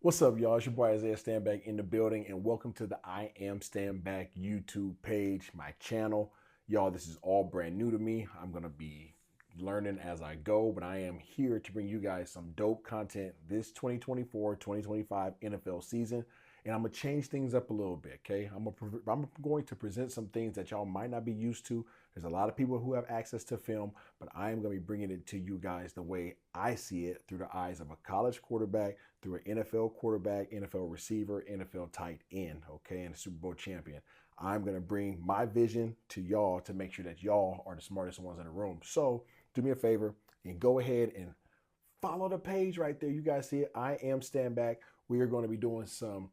What's up, y'all? It's your boy Isaiah Standback in the building, and welcome to the I Am Standback YouTube page, my channel. Y'all, this is all brand new to me. I'm going to be learning as I go, but I am here to bring you guys some dope content this 2024-2025 NFL season. And I'm going to change things up a little bit, okay? I'm going to present some things that y'all might not be used to. There's a lot of people who have access to film, but I am going to be bringing it to you guys the way I see it, through the eyes of a college quarterback, through an NFL quarterback, NFL receiver, NFL tight end, okay, and a Super Bowl champion. I'm going to bring my vision to y'all to make sure that y'all are the smartest ones in the room. So do me a favor and go ahead and follow the page right there. You guys see it. I Am Standback. We are going to be doing some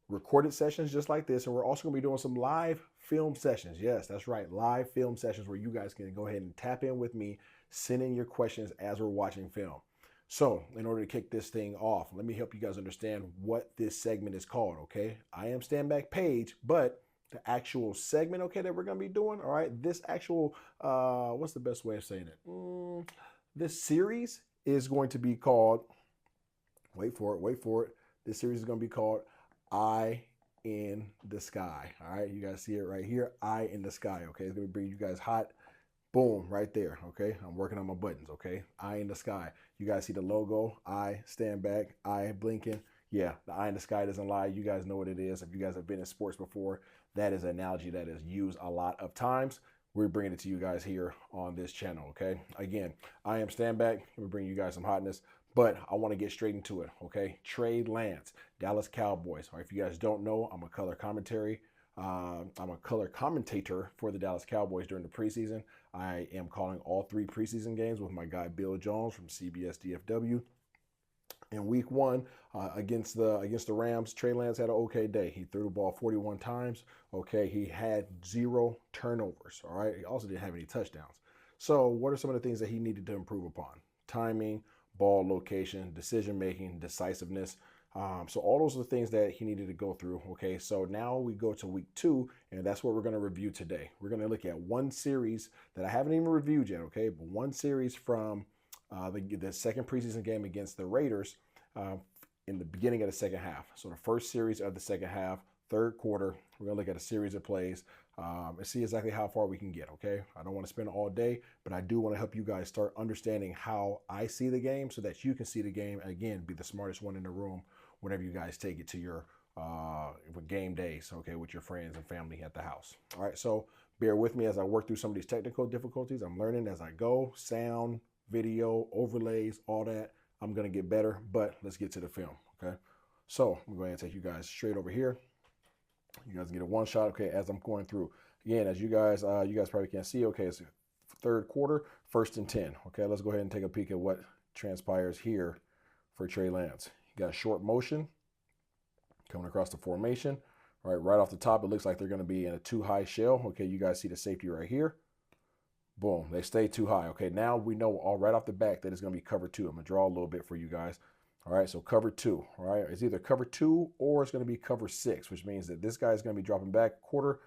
recorded sessions just like this, and we're also going to be doing some live film sessions. Yes, that's right, live film sessions where you guys can go ahead and tap in with me, send in your questions as we're watching film. So in order to kick this thing off, let me help you guys understand what this segment is called, okay? I Am Standback page, but the actual segment, okay, that we're going to be doing, all right, this actual, what's the best way of saying it? This series is going to be called, wait for it. This series is going to be called Eye in the Sky. All right, you guys see it right here, Eye in the Sky. Okay, it's gonna bring you guys hot. Boom, right there. Okay, I'm working on my buttons. Okay, Eye in the Sky. You guys see the logo, I stand back, eye blinking. Yeah, the eye in the sky doesn't lie. You guys know what it is. If you guys have been in sports before, that is an analogy that is used a lot of times. We're bringing it to you guys here on this channel. Okay, again, I am stand back. We're bringing you guys some hotness. But I want to get straight into it, okay? Trey Lance, Dallas Cowboys. Or if you guys don't know, I'm a color commentator for the Dallas Cowboys during the preseason. I am calling all 3 preseason games with my guy Bill Jones from CBS DFW. In week 1 against the Rams, Trey Lance had an okay day. He threw the ball 41 times. Okay, he had 0 turnovers. All right, he also didn't have any touchdowns. So what are some of the things that he needed to improve upon? Timing, ball location, decision making, decisiveness. So all those are the things that he needed to go through. Okay, so now we go to week 2, and that's what we're going to review today. We're going to look at one series that I haven't even reviewed yet. Okay, but one series from the second preseason game against the Raiders in the beginning of the second half. So the first series of the second half, third quarter, we're going to look at a series of plays and see exactly how far we can get, okay? I don't want to spend all day, but I do want to help you guys start understanding how I see the game so that you can see the game and, again, be the smartest one in the room whenever you guys take it to your game days, okay, with your friends and family at the house. All right, so bear with me as I work through some of these technical difficulties. I'm learning as I go, sound, video, overlays, all that. I'm going to get better, but let's get to the film, okay? So I'm going to take you guys straight over here. You guys get a one shot, okay, as I'm going through. Again, as you guys probably can't see, okay, it's third quarter, 1st and 10. Okay, let's go ahead and take a peek at what transpires here for Trey Lance. He got a short motion coming across the formation. All right, right off the top, it looks like they're going to be in a too high shell. Okay, you guys see the safety right here. Boom, they stay too high. Okay, now we know all right off the back that it's going to be cover 2. I'm going to draw a little bit for you guys. All right, so cover 2, all right? It's either cover 2 or it's going to be cover 6, which means that this guy is going to be dropping back quarter,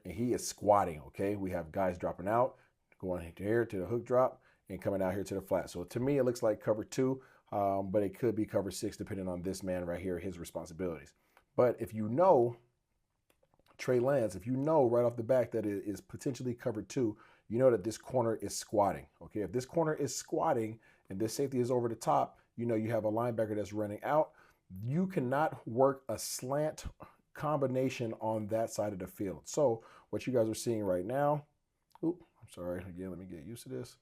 and he is squatting, okay? We have guys dropping out, going here to the hook drop, and coming out here to the flat. So to me, it looks like cover 2, but it could be cover 6 depending on this man right here, his responsibilities. But if you know Trey Lance, if you know right off the back that it is potentially cover 2, you know that this corner is squatting, okay? If this corner is squatting, and this safety is over the top, you know you have a linebacker that's running out. You cannot work a slant combination on that side of the field. So what you guys are seeing right now, I'm sorry, again, let me get used to this.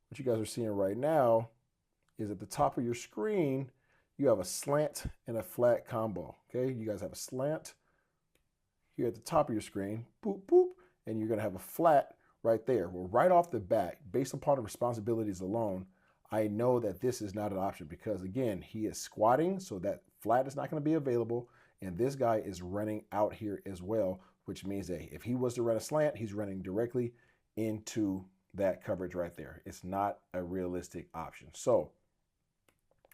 What you guys are seeing right now is at the top of your screen, you have a slant and a flat combo, okay? You guys have a slant here at the top of your screen, boop, boop, and you're gonna have a flat right there. Well, right off the bat, based upon the responsibilities alone, I know that this is not an option because, again, he is squatting, so that flat is not going to be available, and this guy is running out here as well, which means that if he was to run a slant, he's running directly into that coverage right there. It's not a realistic option. So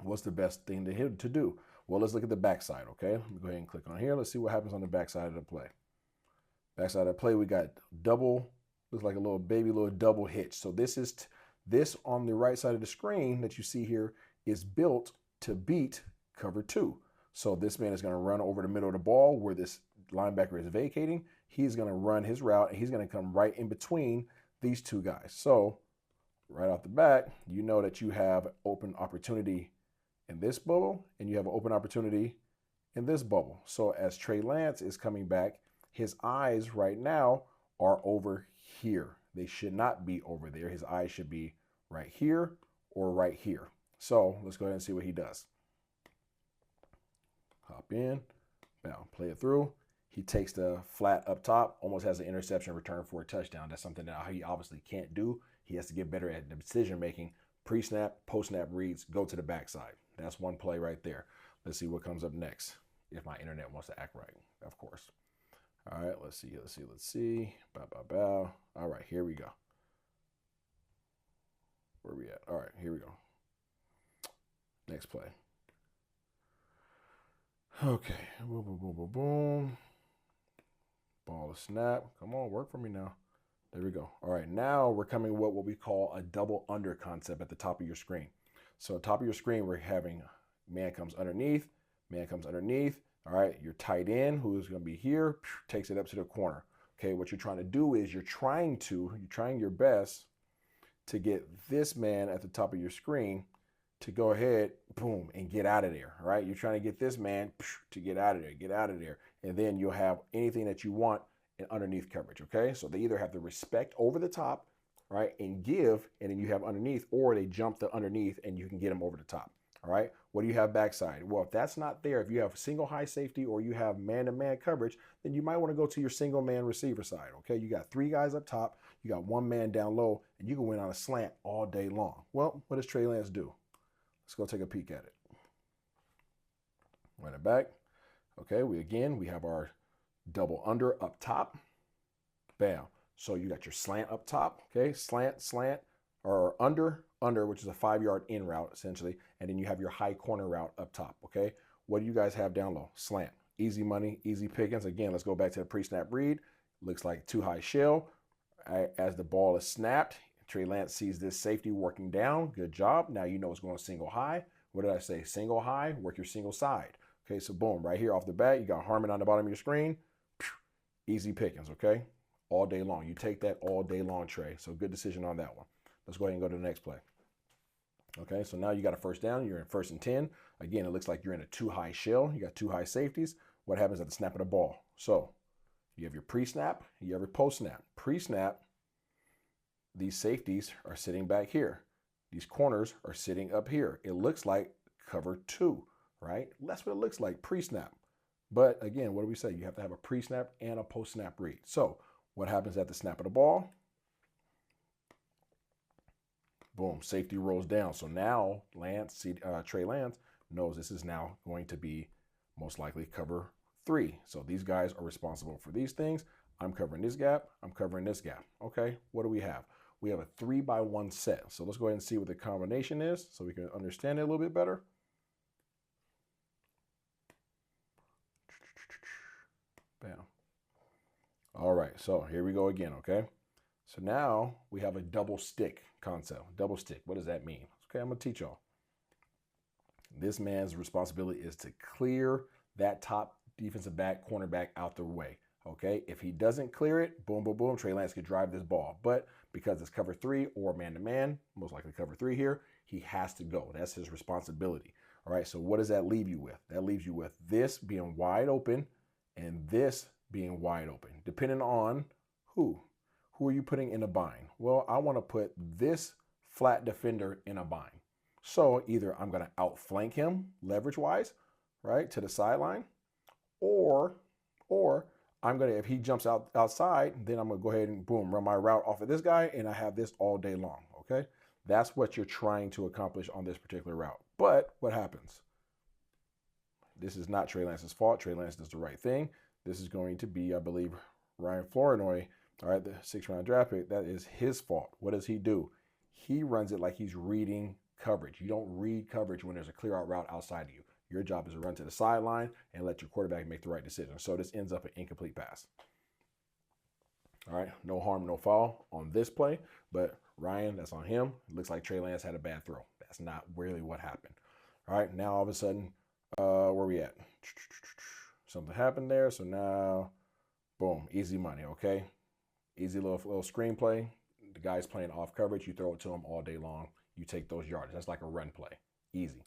what's the best thing to do? Well, let's look at the backside, okay? Let me go ahead and click on here. Let's see what happens on the backside of the play. Backside of the play, we got double, looks like a little double hitch. So this on the right side of the screen that you see here is built to beat cover 2. So this man is going to run over the middle of the ball where this linebacker is vacating. He's going to run his route, and he's going to come right in between these two guys. So right off the bat, you know that you have open opportunity in this bubble, and you have an open opportunity in this bubble. So as Trey Lance is coming back, his eyes right now are over here. They should not be over there. His eyes should be right here or right here. So let's go ahead and see what he does. Hop in, now play it through. He takes the flat up top, almost has an interception return for a touchdown. That's something that he obviously can't do. He has to get better at the decision making. Pre-snap, post-snap reads, go to the backside. That's one play right there. Let's see what comes up next. If my internet wants to act right, of course. All right, let's see. Bow. All right, here we go. Where we at? All right, here we go. Next play. Okay, boom. Ball is snap. Come on, work for me now. There we go. All right, now we're coming with what we call a double under concept at the top of your screen. So top of your screen, we're having man comes underneath. All right, your tight end, who is going to be here, takes it up to the corner. Okay, what you're trying to do is you're trying your best to get this man at the top of your screen to go ahead, boom, and get out of there. All right, you're trying to get this man to get out of there, and then you'll have anything that you want in underneath coverage. Okay, so they either have the respect over the top, right, and give, and then you have underneath, or they jump the underneath and you can get them over the top. All right, what do you have backside? Well, if that's not there, if you have single high safety or you have man-to-man coverage, then you might want to go to your single man receiver side. Okay, you got 3 guys up top, you got 1 man down low, and you can win on a slant all day long. Well, what does Trey Lance do? Let's go take a peek at it. Run it back. Okay, we have our double under up top. Bam. So you got your slant up top. Okay, slant, or under, which is a 5-yard in route essentially, and then you have your high corner route up top. Okay, what do you guys have down low? Slant. Easy money, easy pickings. Again, let's go back to the pre-snap read. Looks like too high shell. As the ball is snapped, Trey Lance sees this safety working down. Good job. Now you know it's going single high. What did I say? Single high, work your single side. Okay, so boom, right here off the bat, you got Harmon on the bottom of your screen. Easy pickings, okay? All day long. You take that all day long, Trey. So good decision on that one. Let's go ahead and go to the next play. Okay, so now you got a first down. You're in 1st and 10. Again, it looks like you're in a too high shell. You got 2 high safeties. What happens at the snap of the ball? So you have your pre-snap, you have your post-snap. Pre-snap, these safeties are sitting back here. These corners are sitting up here. It looks like cover 2, right? That's what it looks like pre-snap. But again, what do we say? You have to have a pre-snap and a post-snap read. So what happens at the snap of the ball? Boom, safety rolls down. So now Trey Lance knows this is now going to be most likely cover 3. So these guys are responsible for these things. I'm covering this gap. I'm covering this gap. Okay, what do we have? We have a 3-by-1 set. So let's go ahead and see what the combination is so we can understand it a little bit better. Bam. All right, so here we go again, okay? So now we have a double stick concept. Double stick, what does that mean? Okay, I'm gonna teach y'all. This man's responsibility is to clear that top defensive back, cornerback out the way, okay? If he doesn't clear it, boom, boom, boom, Trey Lance could drive this ball. But because it's cover 3 or man-to-man, most likely cover 3 here, he has to go. That's his responsibility. All right, so what does that leave you with? That leaves you with this being wide open and this being wide open, depending on who. Who are you putting in a bind? Well, I want to put this flat defender in a bind. So either I'm going to outflank him leverage-wise, right, to the sideline, or I'm going to, if he jumps outside, then I'm going to go ahead and boom, run my route off of this guy, and I have this all day long, okay? That's what you're trying to accomplish on this particular route. But what happens? This is not Trey Lance's fault. Trey Lance does the right thing. This is going to be, I believe, Ryan Flournoy, all right, the 6th-round draft pick. That is his fault. What does he do? He runs it like he's reading coverage. You don't read coverage when there's a clear out route outside of you. Your job is to run to the sideline and let your quarterback make the right decision. So this ends up an incomplete pass. All right, no harm, no foul on this play, but Ryan, that's on him. It looks like Trey Lance had a bad throw. That's not really what happened. All right, now all of a sudden, Where we at? Something happened there. So now, boom, easy money, okay? Easy little screenplay. The guy's playing off coverage. You throw it to him all day long. You take those yards. That's like a run play. Easy.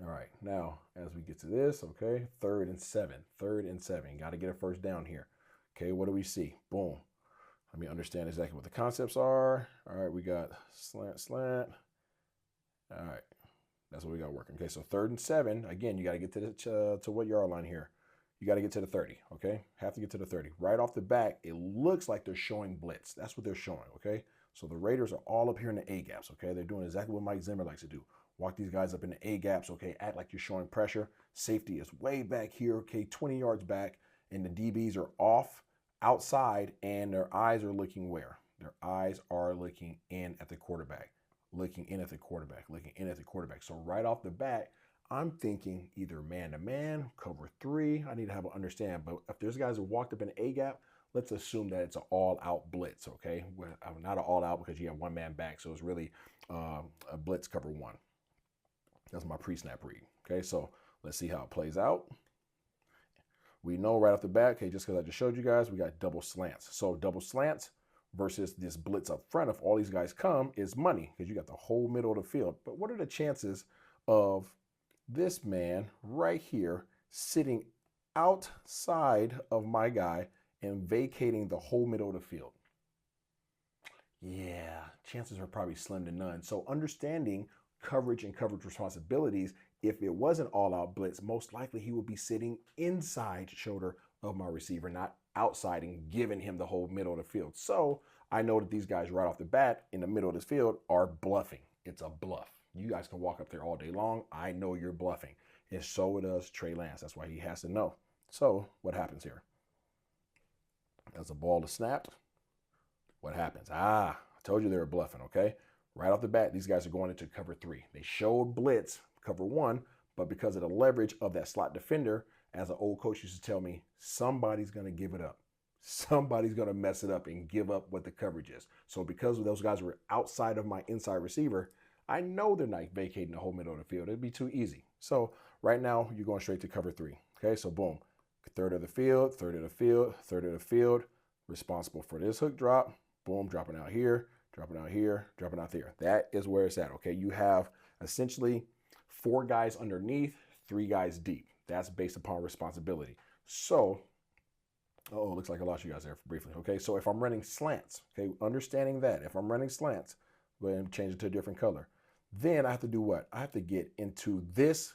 All right, now as we get to this, okay, 3rd and 7. 3rd and 7. Got to get a first down here. Okay, what do we see? Boom. Let me understand exactly what the concepts are. All right, we got slant. All right, that's what we got working. Okay, so 3rd and 7. Again, you got to get to what yard line here? You got to get to the 30, okay? Have to get to the 30. Right off the bat, it looks like they're showing blitz. That's what they're showing, okay? So the Raiders are all up here in the A gaps, okay? They're doing exactly what Mike Zimmer likes to do. Walk these guys up in the A gaps, okay? Act like you're showing pressure. Safety is way back here, okay? 20 yards back, and the DBs are off outside, and their eyes are looking where? Their eyes are looking in at the quarterback, looking in at the quarterback, looking in at the quarterback. So right off the bat, I'm thinking either man-to-man, cover 3. I need to have an understand. But if there's guys who walked up in the A-gap, let's assume that it's an all-out blitz, okay? Well, not an all-out because you have one man back, so it's really a blitz cover 1. That's my pre-snap read, okay? So let's see how it plays out. We know right off the bat, okay, just because I just showed you guys, we got double slants. So double slants versus this blitz up front, if all these guys come, is money because you got the whole middle of the field. But what are the chances of this man right here sitting outside of my guy and vacating the whole middle of the field? Yeah, chances are probably slim to none. So understanding coverage and coverage responsibilities, if it was an all-out blitz, most likely he would be sitting inside shoulder of my receiver, not outside and giving him the whole middle of the field. So I know that these guys right off the bat in the middle of this field are bluffing. It's a bluff. You guys can walk up there all day long. I know you're bluffing. And so does Trey Lance. That's why he has to know. So what happens here? As the ball is snapped, what happens? I told you they were bluffing, okay? Right off the bat, these guys are going into cover 3. They showed blitz, cover 1, but because of the leverage of that slot defender, as an old coach used to tell me, somebody's going to give it up. Somebody's going to mess it up and give up what the coverage is. So because those guys were outside of my inside receiver, I know they're not vacating the whole middle of the field. It'd be too easy. So right now, you're going straight to cover 3. Okay, so boom. 3rd of the field, 3rd of the field, 3rd of the field. Responsible for this hook drop. Boom, dropping out here, dropping out here, dropping out there. That is where it's at, okay? You have essentially 4 guys underneath, 3 guys deep. That's based upon responsibility. So, looks like I lost you guys there briefly. Okay, so if I'm running slants, okay, understanding that, if I'm running slants, go ahead and change it to a different color. Then I have to do what? I have to get into this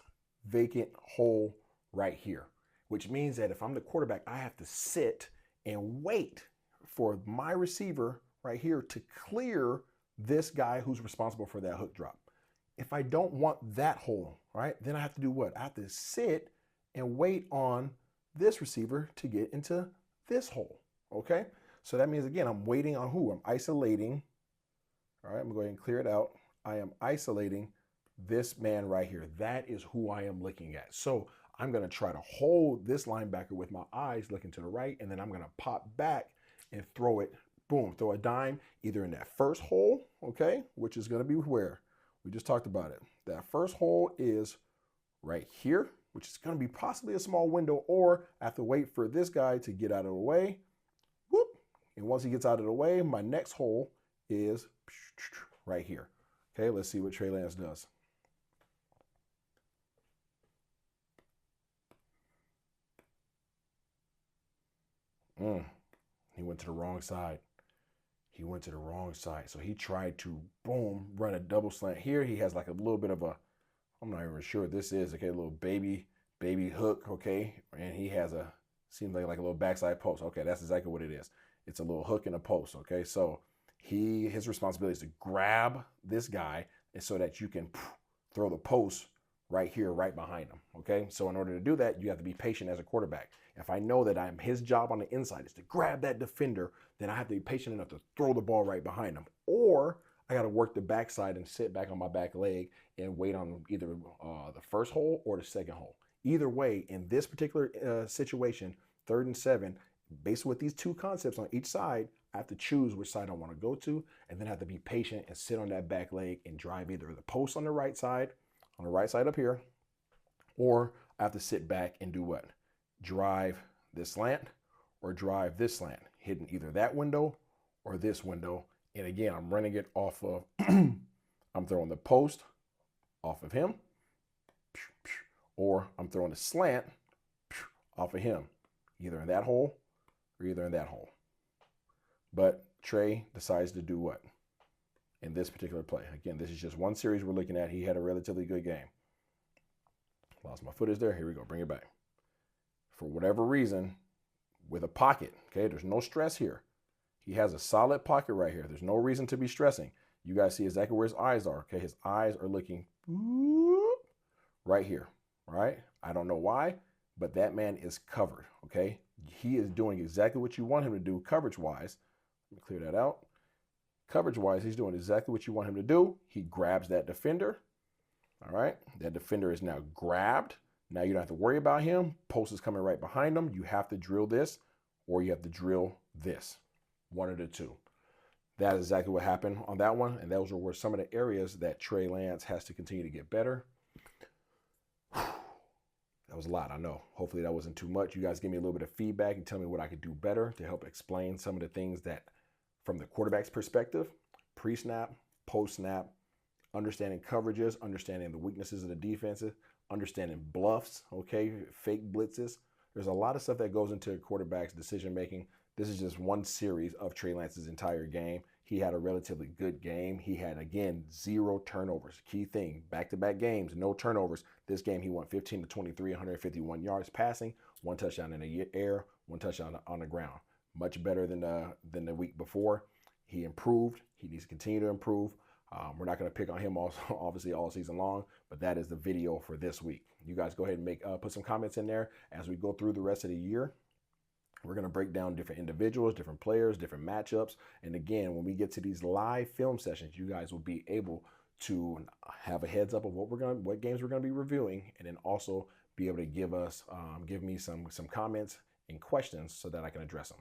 vacant hole right here, which means that if I'm the quarterback, I have to sit and wait for my receiver right here to clear this guy who's responsible for that hook drop. If I don't want that hole, right, then I have to do what? I have to sit and wait on this receiver to get into this hole, okay? So that means, again, I'm waiting on who? I'm isolating. All right, I'm going to go ahead and clear it out. I am isolating this man right here. That is who I am looking at. So I'm going to try to hold this linebacker with my eyes looking to the right, and then I'm going to pop back and throw it, boom, throw a dime either in that first hole, okay, which is going to be where? We just talked about it. That first hole is right here, which is going to be possibly a small window, or I have to wait for this guy to get out of the way. Whoop. And once he gets out of the way, my next hole is right here. Okay, let's see what Trey Lance does. He went to the wrong side. He went to the wrong side. So he tried to, boom, run a double slant here. He has like a little bit of a, I'm not even sure what this is, okay, a little baby hook, okay? And he has a, seems like a little backside post. Okay, that's exactly what it is. It's a little hook and a post, okay? So his responsibility is to grab this guy and so that you can throw the post right here, right behind him, okay? So in order to do that, you have to be patient as a quarterback. If I know that his job on the inside is to grab that defender, then I have to be patient enough to throw the ball right behind him. Or I got to work the backside and sit back on my back leg and wait on either the first hole or the second hole. Either way, in this particular situation, 3rd and 7, based with these 2 concepts on each side, I have to choose which side I want to go to, and then I have to be patient and sit on that back leg and drive either the post on the right side, on the right side up here, or I have to sit back and do what? Drive this slant or drive this slant, hitting either that window or this window. And again, I'm running it off of, I'm throwing the post off of him, or I'm throwing the slant off of him, either in that hole or either in that hole. But Trey decides to do what? In this particular play. Again, this is just one series we're looking at. He had a relatively good game. Lost my footage there. Here we go. Bring it back. For whatever reason, with a pocket, okay, there's no stress here. He has a solid pocket right here. There's no reason to be stressing. You guys see exactly where his eyes are, okay? His eyes are looking right here, right? I don't know why, but that man is covered, okay? He is doing exactly what you want him to do coverage-wise. Let me clear that out. Coverage-wise, he's doing exactly what you want him to do. He grabs that defender, all right? That defender is now grabbed. Now you don't have to worry about him. Post is coming right behind him. You have to drill this or you have to drill this. One of the two. That is exactly what happened on that one. And those were some of the areas that Trey Lance has to continue to get better. That was a lot, I know. Hopefully that wasn't too much. You guys give me a little bit of feedback and tell me what I could do better to help explain some of the things that, from the quarterback's perspective, pre-snap, post-snap, understanding coverages, understanding the weaknesses of the defenses, understanding bluffs, okay, fake blitzes. There's a lot of stuff that goes into a quarterback's decision-making. This is just one series of Trey Lance's entire game. He had a relatively good game. He had, again, 0 turnovers. Key thing, back-to-back games, no turnovers. This game, he went 15 to 23, 151 yards passing, 1 touchdown in the air, 1 touchdown on the ground. Much better than the week before. He improved. He needs to continue to improve. We're not going to pick on him obviously all season long, but that is the video for this week. You guys go ahead and put some comments in there as we go through the rest of the year. We're going to break down different individuals, different players, different matchups. And again, when we get to these live film sessions, you guys will be able to have a heads up of what games we're going to be reviewing, and then also be able to give me some comments and questions so that I can address them.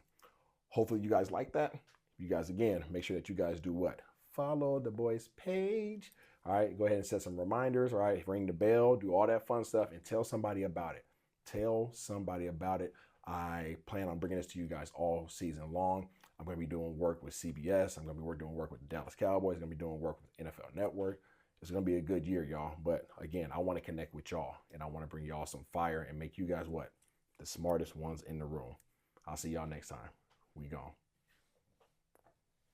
Hopefully you guys like that. You guys, again, make sure that you guys do what? Follow the boys page. All right, go ahead and set some reminders. All right, ring the bell, do all that fun stuff, and tell somebody about it. Tell somebody about it. I plan on bringing this to you guys all season long. I'm going to be doing work with CBS. I'm going to be doing work with the Dallas Cowboys. I'm going to be doing work with NFL Network. It's going to be a good year, y'all. But again, I want to connect with y'all, and I want to bring y'all some fire and make you guys what? The smartest ones in the room. I'll see y'all next time. We gone.